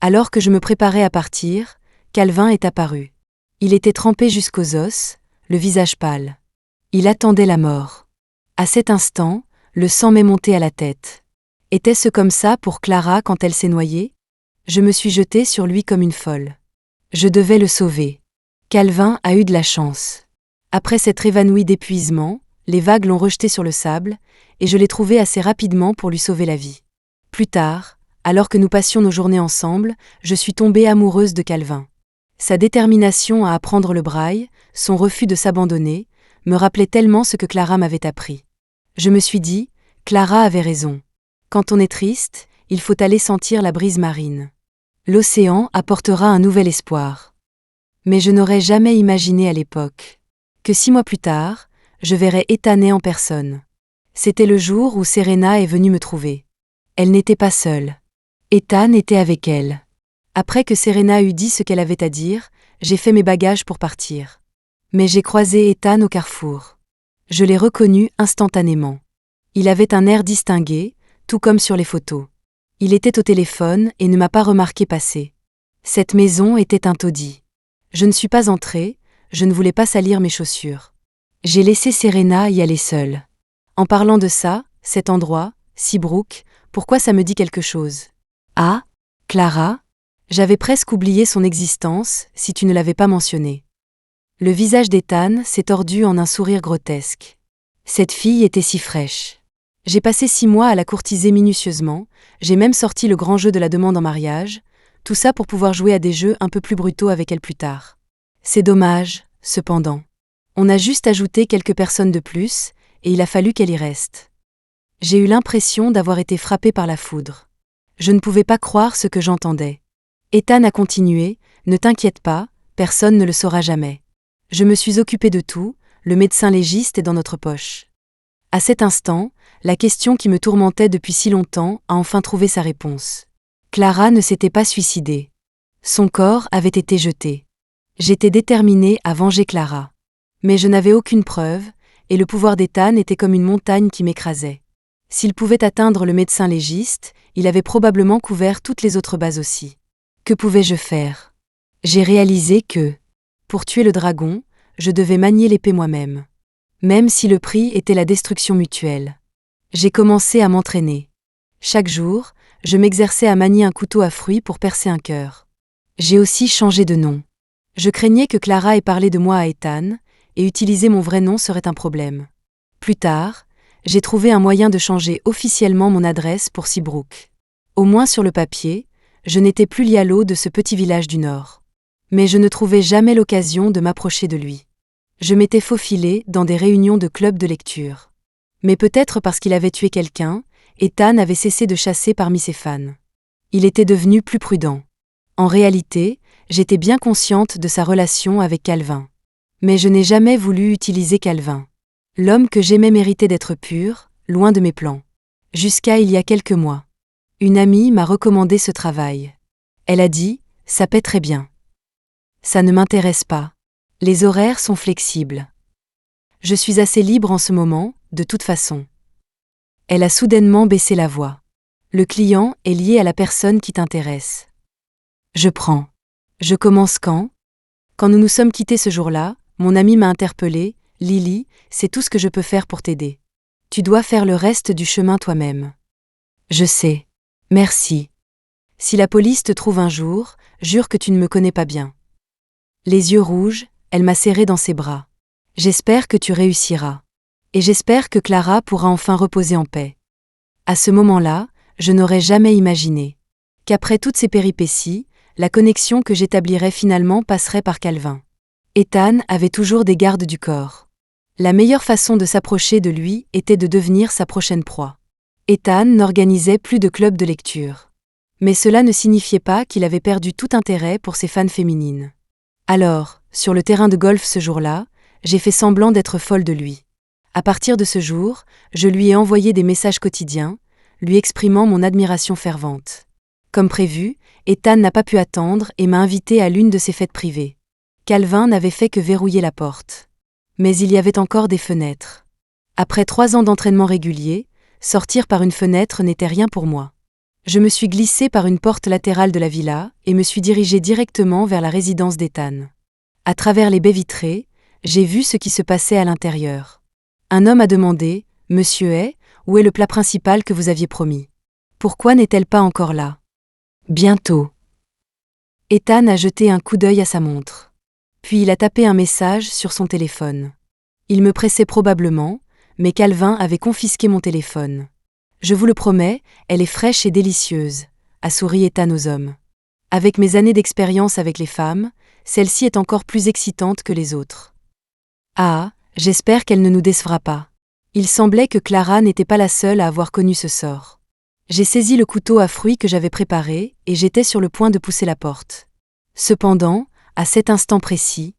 Alors que je me préparais à partir, Calvin est apparu. Il était trempé jusqu'aux os, le visage pâle. Il attendait la mort. À cet instant, le sang m'est monté à la tête. Était-ce comme ça pour Clara quand elle s'est noyée ? Je me suis jetée sur lui comme une folle. Je devais le sauver. Calvin a eu de la chance. Après s'être évanoui d'épuisement, les vagues l'ont rejeté sur le sable, et je l'ai trouvé assez rapidement pour lui sauver la vie. Plus tard, alors que nous passions nos journées ensemble, je suis tombée amoureuse de Calvin. Sa détermination à apprendre le braille, son refus de s'abandonner, me rappelait tellement ce que Clara m'avait appris. Je me suis dit, Clara avait raison. Quand on est triste, il faut aller sentir la brise marine. L'océan apportera un nouvel espoir. Mais je n'aurais jamais imaginé à l'époque que 6 mois plus tard, je verrais Ethan en personne. C'était le jour où Serena est venue me trouver. Elle n'était pas seule. Ethan était avec elle. Après que Serena eut dit ce qu'elle avait à dire, j'ai fait mes bagages pour partir. Mais j'ai croisé Ethan au carrefour. Je l'ai reconnu instantanément. Il avait un air distingué, tout comme sur les photos. Il était au téléphone et ne m'a pas remarqué passer. Cette maison était un taudis. Je ne suis pas entrée, je ne voulais pas salir mes chaussures. J'ai laissé Serena y aller seule. En parlant de ça, cet endroit, Seabrook, pourquoi ça me dit quelque chose ? Ah, Clara ? J'avais presque oublié son existence, si tu ne l'avais pas mentionné. Le visage d'Ethan s'est tordu en un sourire grotesque. Cette fille était si fraîche. J'ai passé 6 mois à la courtiser minutieusement, j'ai même sorti le grand jeu de la demande en mariage, tout ça pour pouvoir jouer à des jeux un peu plus brutaux avec elle plus tard. C'est dommage, cependant. On a juste ajouté quelques personnes de plus, et il a fallu qu'elle y reste. J'ai eu l'impression d'avoir été frappée par la foudre. Je ne pouvais pas croire ce que j'entendais. Ethan a continué, « Ne t'inquiète pas, personne ne le saura jamais. Je me suis occupée de tout, le médecin légiste est dans notre poche. » À cet instant, la question qui me tourmentait depuis si longtemps a enfin trouvé sa réponse. Clara ne s'était pas suicidée. Son corps avait été jeté. J'étais déterminée à venger Clara. Mais je n'avais aucune preuve, et le pouvoir d'Ethan était comme une montagne qui m'écrasait. S'il pouvait atteindre le médecin légiste, il avait probablement couvert toutes les autres bases aussi. Que pouvais-je faire? J'ai réalisé que, pour tuer le dragon, je devais manier l'épée moi-même. Même si le prix était la destruction mutuelle. J'ai commencé à m'entraîner. Chaque jour, je m'exerçais à manier un couteau à fruits pour percer un cœur. J'ai aussi changé de nom. Je craignais que Clara ait parlé de moi à Ethan, et utiliser mon vrai nom serait un problème. Plus tard, j'ai trouvé un moyen de changer officiellement mon adresse pour Seabrook. Au moins sur le papier, je n'étais plus Lialo de ce petit village du Nord. Mais je ne trouvais jamais l'occasion de m'approcher de lui. Je m'étais faufilée dans des réunions de clubs de lecture. Mais peut-être parce qu'il avait tué quelqu'un, Ethan avait cessé de chasser parmi ses fans. Il était devenu plus prudent. En réalité, j'étais bien consciente de sa relation avec Calvin. Mais je n'ai jamais voulu utiliser Calvin. L'homme que j'aimais méritait d'être pur, loin de mes plans. Jusqu'à il y a quelques mois. Une amie m'a recommandé ce travail. Elle a dit, « Ça paie très bien. » Ça ne m'intéresse pas. Les horaires sont flexibles. Je suis assez libre en ce moment, de toute façon. Elle a soudainement baissé la voix. Le client est lié à la personne qui t'intéresse. Je prends. Je commence quand? Quand nous nous sommes quittés ce jour-là, mon ami m'a interpellée, « Lily, c'est tout ce que je peux faire pour t'aider. Tu dois faire le reste du chemin toi-même. » Je sais. Merci. Si la police te trouve un jour, jure que tu ne me connais pas bien. Les yeux rouges, elle m'a serré dans ses bras. J'espère que tu réussiras. Et j'espère que Clara pourra enfin reposer en paix. À ce moment-là, je n'aurais jamais imaginé qu'après toutes ces péripéties, la connexion que j'établirais finalement passerait par Calvin. Ethan avait toujours des gardes du corps. La meilleure façon de s'approcher de lui était de devenir sa prochaine proie. Ethan n'organisait plus de club de lecture. Mais cela ne signifiait pas qu'il avait perdu tout intérêt pour ses fans féminines. Alors, sur le terrain de golf ce jour-là, j'ai fait semblant d'être folle de lui. À partir de ce jour, je lui ai envoyé des messages quotidiens, lui exprimant mon admiration fervente. Comme prévu, Ethan n'a pas pu attendre et m'a invité à l'une de ses fêtes privées. Calvin n'avait fait que verrouiller la porte. Mais il y avait encore des fenêtres. Après 3 ans d'entraînement régulier, sortir par une fenêtre n'était rien pour moi. Je me suis glissée par une porte latérale de la villa et me suis dirigée directement vers la résidence d'Ethan. À travers les baies vitrées, j'ai vu ce qui se passait à l'intérieur. Un homme a demandé, « Monsieur Hay, où est le plat principal que vous aviez promis? Pourquoi n'est-elle pas encore là? » Bientôt. Ethan a jeté un coup d'œil à sa montre. Puis il a tapé un message sur son téléphone. Il me pressait probablement, mais Calvin avait confisqué mon téléphone. Je vous le promets, elle est fraîche et délicieuse, a souri Ethan aux hommes. Avec mes années d'expérience avec les femmes, celle-ci est encore plus excitante que les autres. Ah, j'espère qu'elle ne nous décevra pas. Il semblait que Clara n'était pas la seule à avoir connu ce sort. J'ai saisi le couteau à fruits que j'avais préparé et j'étais sur le point de pousser la porte. Cependant, à cet instant précis,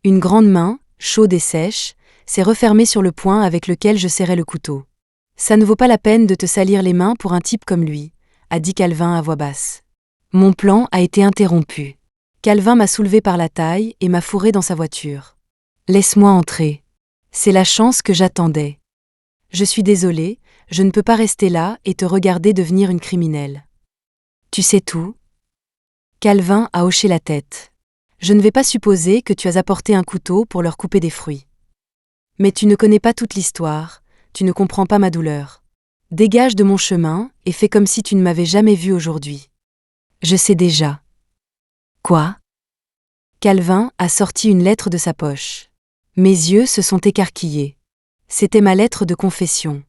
une grande main, chaude et sèche, s'est refermée sur le poing avec lequel je serrais le couteau. Ça ne vaut pas la peine de te salir les mains pour un type comme lui, a dit Calvin à voix basse. Mon plan a été interrompu. Calvin m'a soulevé par la taille et m'a fourré dans sa voiture. Laisse-moi entrer. C'est la chance que j'attendais. Je suis désolée, je ne peux pas rester là et te regarder devenir une criminelle. Tu sais tout? Calvin a hoché la tête. Je ne vais pas supposer que tu as apporté un couteau pour leur couper des fruits. Mais tu ne connais pas toute l'histoire, tu ne comprends pas ma douleur. Dégage de mon chemin et fais comme si tu ne m'avais jamais vu aujourd'hui. Je sais déjà. Quoi? Calvin a sorti une lettre de sa poche. Mes yeux se sont écarquillés. C'était ma lettre de confession.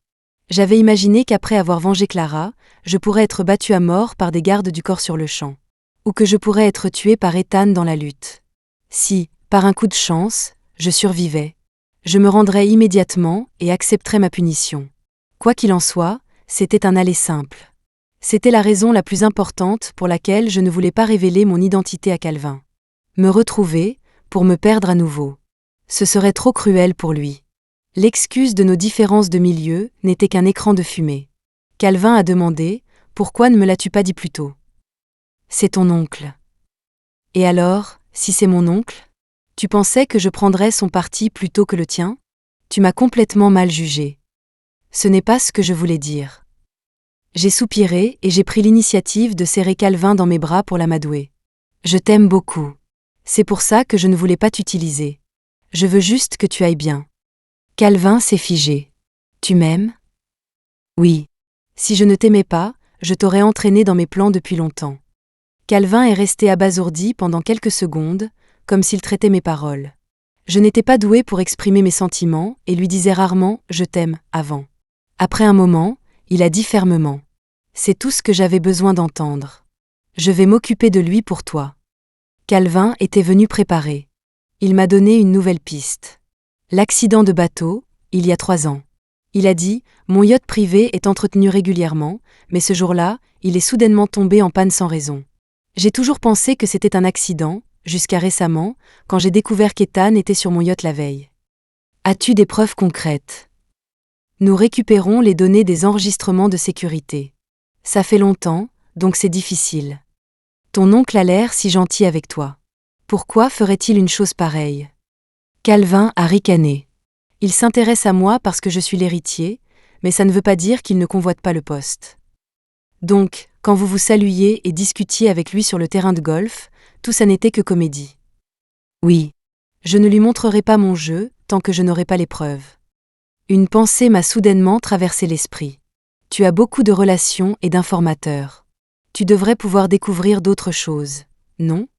J'avais imaginé qu'après avoir vengé Clara, je pourrais être battu à mort par des gardes du corps sur le champ. Ou que je pourrais être tué par Ethan dans la lutte. Si, par un coup de chance, je survivais, je me rendrais immédiatement et accepterais ma punition. Quoi qu'il en soit, c'était un aller simple. C'était la raison la plus importante pour laquelle je ne voulais pas révéler mon identité à Calvin. Me retrouver, pour me perdre à nouveau. Ce serait trop cruel pour lui. L'excuse de nos différences de milieu n'était qu'un écran de fumée. Calvin a demandé « Pourquoi ne me l'as-tu pas dit plus tôt ?»« C'est ton oncle. » »« Et alors, si c'est mon oncle ? Tu pensais que je prendrais son parti plutôt que le tien ? Tu m'as complètement mal jugé. Ce n'est pas ce que je voulais dire. » J'ai soupiré et j'ai pris l'initiative de serrer Calvin dans mes bras pour l'amadouer. « Je t'aime beaucoup. C'est pour ça que je ne voulais pas t'utiliser. Je veux juste que tu ailles bien. » Calvin s'est figé. « Tu m'aimes ? » ?»« Oui. Si je ne t'aimais pas, je t'aurais entraîné dans mes plans depuis longtemps. » Calvin est resté abasourdi pendant quelques secondes, comme s'il traitait mes paroles. Je n'étais pas doué pour exprimer mes sentiments et lui disais rarement « je t'aime » avant. Après un moment, il a dit fermement « C'est tout ce que j'avais besoin d'entendre. Je vais m'occuper de lui pour toi. » Calvin était venu préparé. Il m'a donné une nouvelle piste. L'accident de bateau, il y a 3 ans. Il a dit « Mon yacht privé est entretenu régulièrement, mais ce jour-là, il est soudainement tombé en panne sans raison. J'ai toujours pensé que c'était un accident, jusqu'à récemment, quand j'ai découvert qu'Ethan était sur mon yacht la veille. As-tu des preuves concrètes ? Nous récupérons les données des enregistrements de sécurité. Ça fait longtemps, donc c'est difficile. Ton oncle a l'air si gentil avec toi. Pourquoi ferait-il une chose pareille ? Calvin a ricané. Il s'intéresse à moi parce que je suis l'héritier, mais ça ne veut pas dire qu'il ne convoite pas le poste. Donc, quand vous vous saluiez et discutiez avec lui sur le terrain de golf, tout ça n'était que comédie. Oui. Je ne lui montrerai pas mon jeu tant que je n'aurai pas les preuves. Une pensée m'a soudainement traversé l'esprit. Tu as beaucoup de relations et d'informateurs. Tu devrais pouvoir découvrir d'autres choses, non ?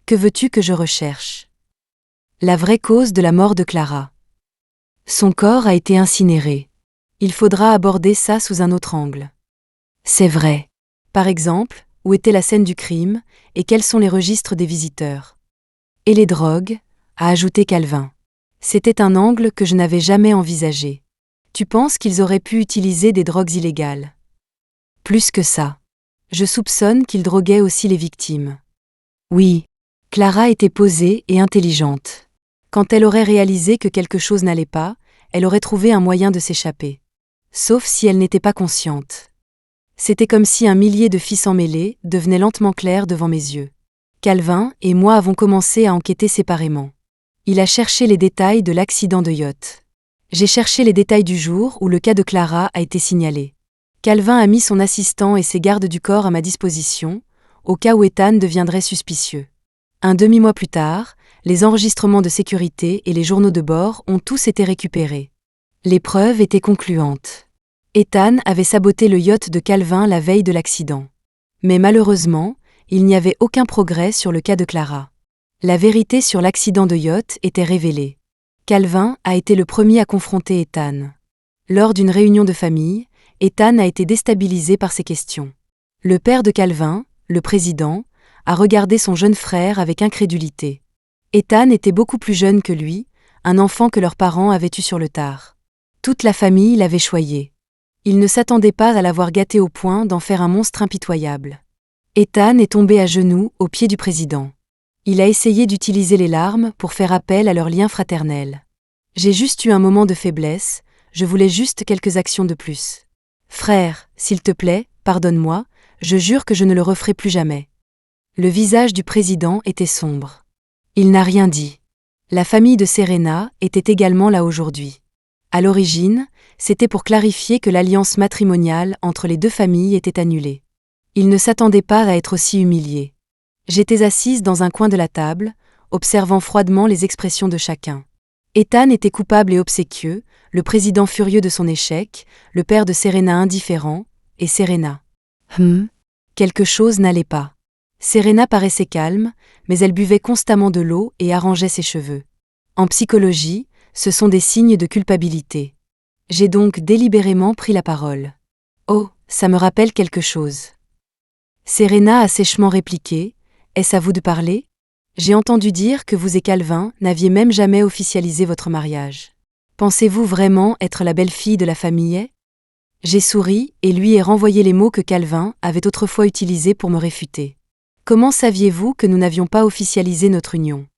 Que veux-tu que je recherche ? La vraie cause de la mort de Clara. Son corps a été incinéré. Il faudra aborder ça sous un autre angle. C'est vrai. Par exemple, où était la scène du crime, et quels sont les registres des visiteurs ? Et les drogues, a ajouté Calvin. C'était un angle que je n'avais jamais envisagé. Tu penses qu'ils auraient pu utiliser des drogues illégales ? Plus que ça. Je soupçonne qu'ils droguaient aussi les victimes. Oui. Clara était posée et intelligente. Quand elle aurait réalisé que quelque chose n'allait pas, elle aurait trouvé un moyen de s'échapper. Sauf si elle n'était pas consciente. C'était comme si un millier de fils emmêlés devenait lentement clair devant mes yeux. Calvin et moi avons commencé à enquêter séparément. Il a cherché les détails de l'accident de yacht. J'ai cherché les détails du jour où le cas de Clara a été signalé. Calvin a mis son assistant et ses gardes du corps à ma disposition, au cas où Ethan deviendrait suspicieux. Un demi-mois plus tard, les enregistrements de sécurité et les journaux de bord ont tous été récupérés. Les preuves étaient concluantes. Ethan avait saboté le yacht de Calvin la veille de l'accident. Mais malheureusement, il n'y avait aucun progrès sur le cas de Clara. La vérité sur l'accident de yacht était révélée. Calvin a été le premier à confronter Ethan. Lors d'une réunion de famille, Ethan a été déstabilisé par ces questions. Le père de Calvin, le président, a regardé son jeune frère avec incrédulité. Ethan était beaucoup plus jeune que lui, un enfant que leurs parents avaient eu sur le tard. Toute la famille l'avait choyé. Il ne s'attendait pas à l'avoir gâté au point d'en faire un monstre impitoyable. Ethan est tombé à genoux aux pieds du président. Il a essayé d'utiliser les larmes pour faire appel à leur lien fraternel. J'ai juste eu un moment de faiblesse, je voulais juste quelques actions de plus. Frère, s'il te plaît, pardonne-moi, je jure que je ne le referai plus jamais. Le visage du président était sombre. Il n'a rien dit. La famille de Serena était également là aujourd'hui. À l'origine, c'était pour clarifier que l'alliance matrimoniale entre les deux familles était annulée. Il ne s'attendait pas à être aussi humilié. J'étais assise dans un coin de la table, observant froidement les expressions de chacun. Ethan était coupable et obséquieux, le président furieux de son échec, le père de Serena indifférent, et Serena. Quelque chose n'allait pas. Serena paraissait calme, mais elle buvait constamment de l'eau et arrangeait ses cheveux. En psychologie, ce sont des signes de culpabilité. J'ai donc délibérément pris la parole. Oh, ça me rappelle quelque chose. Serena a sèchement répliqué. Est-ce à vous de parler ? J'ai entendu dire que vous et Calvin n'aviez même jamais officialisé votre mariage. Pensez-vous vraiment être la belle-fille de la famille ? J'ai souri et lui ai renvoyé les mots que Calvin avait autrefois utilisés pour me réfuter. Comment saviez-vous que nous n'avions pas officialisé notre union ?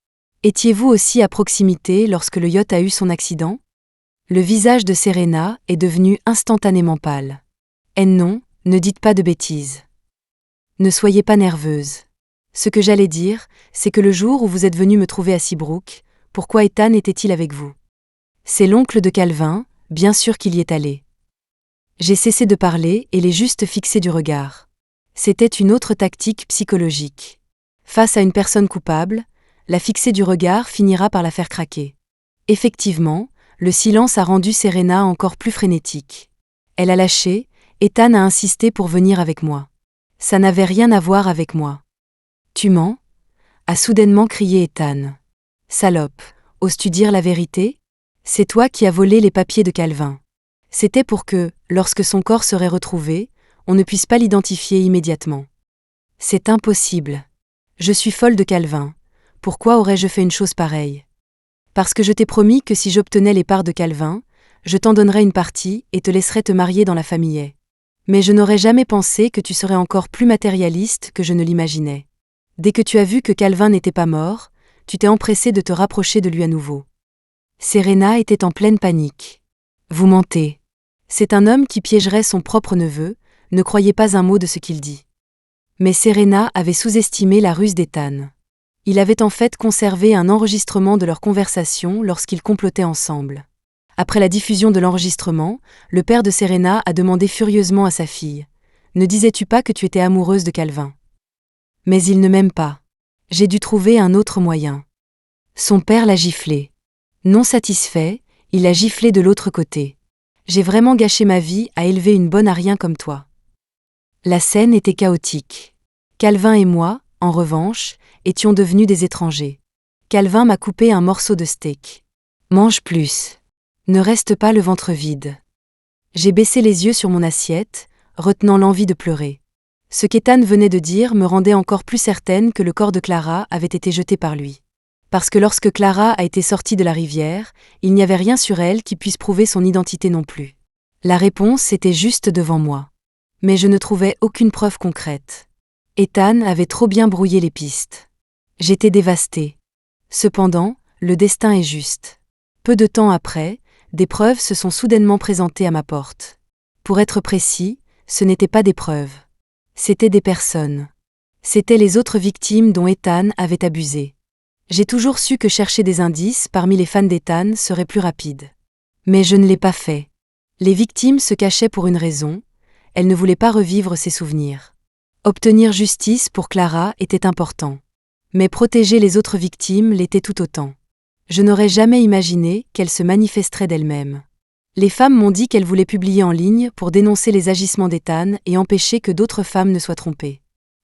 Étiez-vous aussi à proximité lorsque le yacht a eu son accident ? Le visage de Serena est devenu instantanément pâle. Eh non, ne dites pas de bêtises. Ne soyez pas nerveuse. Ce que j'allais dire, c'est que le jour où vous êtes venu me trouver à Seabrook, pourquoi Ethan était-il avec vous ? C'est l'oncle de Calvin, bien sûr qu'il y est allé. J'ai cessé de parler et l'ai juste fixé du regard. C'était une autre tactique psychologique. Face à une personne coupable, la fixer du regard finira par la faire craquer. Effectivement, le silence a rendu Serena encore plus frénétique. Elle a lâché, Ethan a insisté pour venir avec moi. Ça n'avait rien à voir avec moi. Tu mens ? A soudainement crié Ethan. Salope, oses-tu dire la vérité ? C'est toi qui as volé les papiers de Calvin. C'était pour que, lorsque son corps serait retrouvé, on ne puisse pas l'identifier immédiatement. C'est impossible. Je suis folle de Calvin. Pourquoi aurais-je fait une chose pareille ? Parce que je t'ai promis que si j'obtenais les parts de Calvin, je t'en donnerais une partie et te laisserais te marier dans la famille. Mais je n'aurais jamais pensé que tu serais encore plus matérialiste que je ne l'imaginais. Dès que tu as vu que Calvin n'était pas mort, tu t'es empressé de te rapprocher de lui à nouveau. Serena était en pleine panique. Vous mentez. C'est un homme qui piégerait son propre neveu, ne croyez pas un mot de ce qu'il dit. Mais Serena avait sous-estimé la ruse d'Ethan. Il avait en fait conservé un enregistrement de leur conversation lorsqu'ils complotaient ensemble. Après la diffusion de l'enregistrement, le père de Serena a demandé furieusement à sa fille « Ne disais-tu pas que tu étais amoureuse de Calvin ? » Mais il ne m'aime pas. J'ai dû trouver un autre moyen. Son père l'a giflé. Non satisfait, il l'a giflé de l'autre côté. J'ai vraiment gâché ma vie à élever une bonne à rien comme toi. La scène était chaotique. Calvin et moi, en revanche, étions devenus des étrangers. Calvin m'a coupé un morceau de steak. Mange plus. Ne reste pas le ventre vide. J'ai baissé les yeux sur mon assiette, retenant l'envie de pleurer. Ce qu'Ethan venait de dire me rendait encore plus certaine que le corps de Clara avait été jeté par lui. Parce que lorsque Clara a été sortie de la rivière, il n'y avait rien sur elle qui puisse prouver son identité non plus. La réponse était juste devant moi. Mais je ne trouvais aucune preuve concrète. Ethan avait trop bien brouillé les pistes. J'étais dévastée. Cependant, le destin est juste. Peu de temps après, des preuves se sont soudainement présentées à ma porte. Pour être précis, ce n'étaient pas des preuves. C'étaient des personnes. C'étaient les autres victimes dont Ethan avait abusé. J'ai toujours su que chercher des indices parmi les fans d'Ethan serait plus rapide. Mais je ne l'ai pas fait. Les victimes se cachaient pour une raison, elles ne voulaient pas revivre ces souvenirs. Obtenir justice pour Clara était important. Mais protéger les autres victimes l'était tout autant. Je n'aurais jamais imaginé qu'elle se manifesterait d'elle-même. Les femmes m'ont dit qu'elles voulaient publier en ligne pour dénoncer les agissements d'Ethan et empêcher que d'autres femmes ne soient trompées.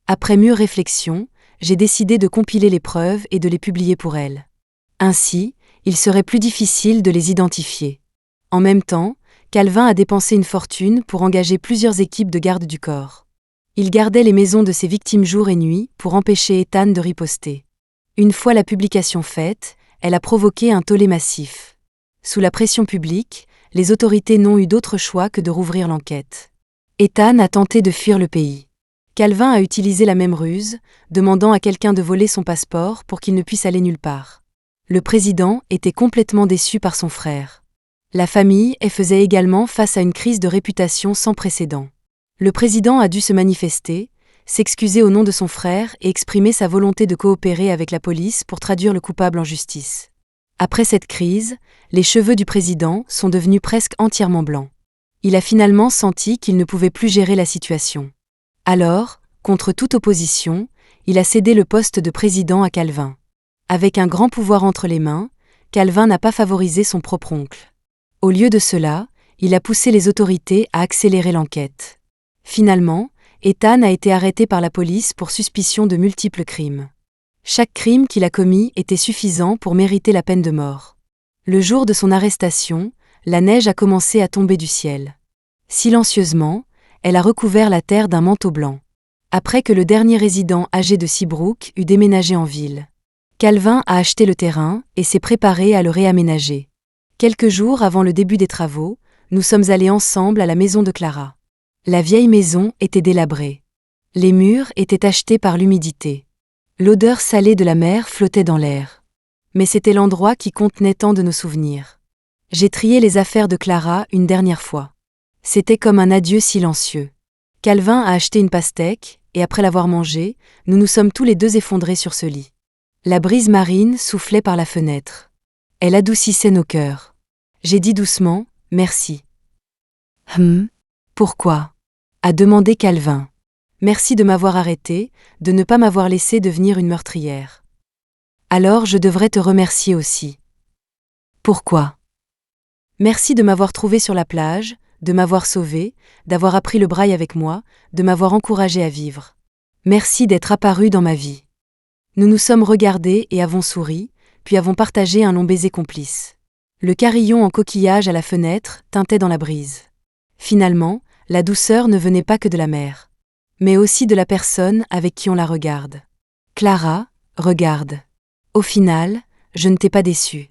Après mûre réflexion, j'ai décidé de compiler les preuves et de les publier pour elles. Ainsi, il serait plus difficile de les identifier. En même temps, Calvin a dépensé une fortune pour engager plusieurs équipes de garde du corps. Il gardait les maisons de ses victimes jour et nuit pour empêcher Ethan de riposter. Une fois la publication faite, elle a provoqué un tollé massif. Sous la pression publique, les autorités n'ont eu d'autre choix que de rouvrir l'enquête. Ethan a tenté de fuir le pays. Calvin a utilisé la même ruse, demandant à quelqu'un de voler son passeport pour qu'il ne puisse aller nulle part. Le président était complètement déçu par son frère. La famille faisait également face à une crise de réputation sans précédent. Le président a dû se manifester, s'excuser au nom de son frère et exprimer sa volonté de coopérer avec la police pour traduire le coupable en justice. Après cette crise, les cheveux du président sont devenus presque entièrement blancs. Il a finalement senti qu'il ne pouvait plus gérer la situation. Alors, contre toute opposition, il a cédé le poste de président à Calvin. Avec un grand pouvoir entre les mains, Calvin n'a pas favorisé son propre oncle. Au lieu de cela, il a poussé les autorités à accélérer l'enquête. Finalement, Ethan a été arrêté par la police pour suspicion de multiples crimes. Chaque crime qu'il a commis était suffisant pour mériter la peine de mort. Le jour de son arrestation, la neige a commencé à tomber du ciel. Silencieusement, elle a recouvert la terre d'un manteau blanc. Après que le dernier résident âgé de Seabrook eut déménagé en ville, Calvin a acheté le terrain et s'est préparé à le réaménager. Quelques jours avant le début des travaux, nous sommes allés ensemble à la maison de Clara. La vieille maison était délabrée. Les murs étaient tachetés par l'humidité. L'odeur salée de la mer flottait dans l'air. Mais c'était l'endroit qui contenait tant de nos souvenirs. J'ai trié les affaires de Clara une dernière fois. C'était comme un adieu silencieux. Calvin a acheté une pastèque, et après l'avoir mangée, nous nous sommes tous les deux effondrés sur ce lit. La brise marine soufflait par la fenêtre. Elle adoucissait nos cœurs. J'ai dit doucement, « Merci ». « Pourquoi » a demandé Calvin. « Merci de m'avoir arrêté, de ne pas m'avoir laissé devenir une meurtrière. » « Alors je devrais te remercier aussi. »« Pourquoi » ? « Merci de m'avoir trouvé sur la plage, de m'avoir sauvé, d'avoir appris le braille avec moi, de m'avoir encouragé à vivre. Merci d'être apparu dans ma vie. » Nous nous sommes regardés et avons souri, puis avons partagé un long baiser complice. Le carillon en coquillage à la fenêtre tintait dans la brise. Finalement, la douceur ne venait pas que de la mer, mais aussi de la personne avec qui on la regarde. Clara, regarde. Au final, je ne t'ai pas déçue.